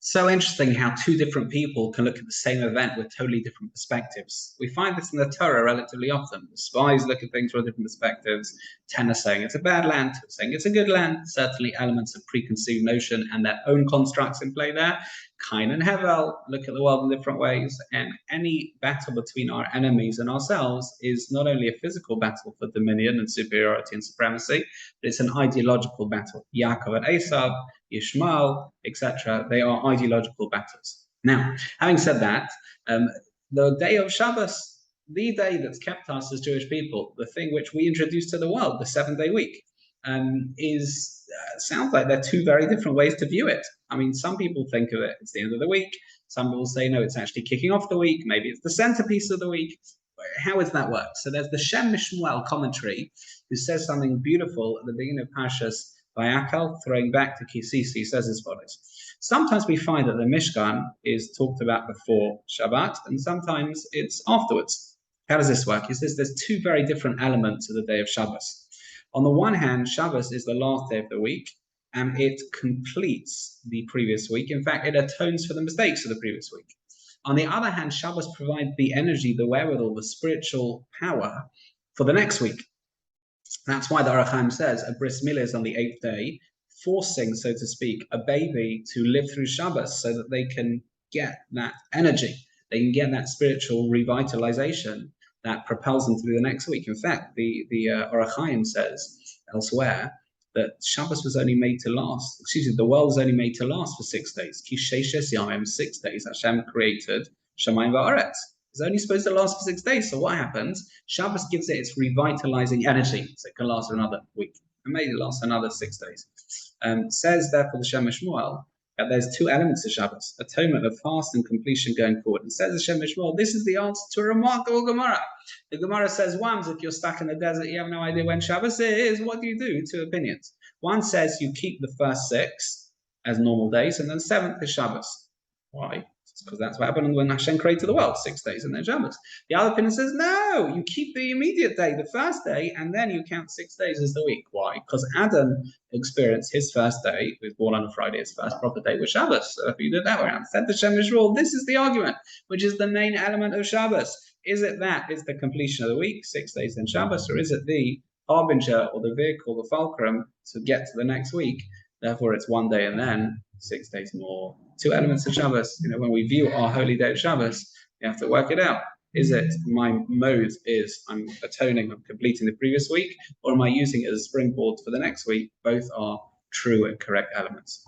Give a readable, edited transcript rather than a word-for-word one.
So interesting how two different people can look at the same event with totally different perspectives. We find this in the Torah relatively often. The spies look at things from different perspectives. Ten are saying it's a bad land, two are saying it's a good land. Certainly elements of preconceived notion and their own constructs in play there. Cain and Hevel look at the world in different ways, and any battle between our enemies and ourselves is not only a physical battle for dominion and superiority and supremacy, but it's an ideological battle. Yaakov and Esav, Ishmael, etc. They are ideological battles. Now, having said that, the day of Shabbos, the day that's kept us as Jewish people, the thing which we introduced to the world, the 7-day week, sounds like they're two very different ways to view it. I mean, some people think of it as the end of the week. Some people say, no, it's actually kicking off the week. Maybe it's the centerpiece of the week. How does that work? So there's the Shem Mishmuel commentary, who says something beautiful at the beginning of Parshas Vayakal, throwing back to Sissa. He says as follows. Sometimes we find that the Mishkan is talked about before Shabbat, and sometimes it's afterwards. How does this work? He says there's two very different elements of the day of Shabbos. On the one hand, Shabbos is the last day of the week, and it completes the previous week. In fact, it atones for the mistakes of the previous week. On the other hand, Shabbos provides the energy, the wherewithal, the spiritual power for the next week. That's why the Orach Chaim says a bris milah is on the 8th day, forcing, so to speak, a baby to live through Shabbos so that they can get that energy, they can get that spiritual revitalization that propels them through the next week. In fact, the Orach Chaim says elsewhere that Shabbos was only made to last, the world was only made to last for 6 days. Ki sheishes yamim, 6 days, Hashem created Shamayim va'aretz. It's only supposed to last for 6 days. So what happens? Shabbos gives it its revitalizing energy, so it can last another week. And maybe last another 6 days. Says therefore the Shem Mishmuel that there's two elements of Shabbos, atonement of fast and completion going forward. And says the Shem Mishmuel, this is the answer to a remarkable Gemara. The Gemara says, once, if you're stuck in the desert, you have no idea when Shabbos is, what do you do? Two opinions. One says you keep the first 6 as normal days, and then 7th is Shabbos. Why? Because that's what happened when Hashem created the world, 6 days and then Shabbos. The other opinion says, no, you keep the immediate day, the first day, and then you count 6 days as the week. Why? Because Adam experienced his first day, he was born on a Friday, his first proper day was Shabbos. So if you did that way around, said the Shemesh rule, this is the argument, which is the main element of Shabbos. Is it that it's the completion of the week, 6 days in Shabbos, or is it the harbinger or the vehicle, the fulcrum to get to the next week? Therefore, it's 1 day and then 6 days more. Two elements of Shabbos. When we view our holy day of Shabbos, we have to work it out. Is it my mode is I'm atoning, I'm completing the previous week, or am I using it as a springboard for the next week? Both are true and correct elements.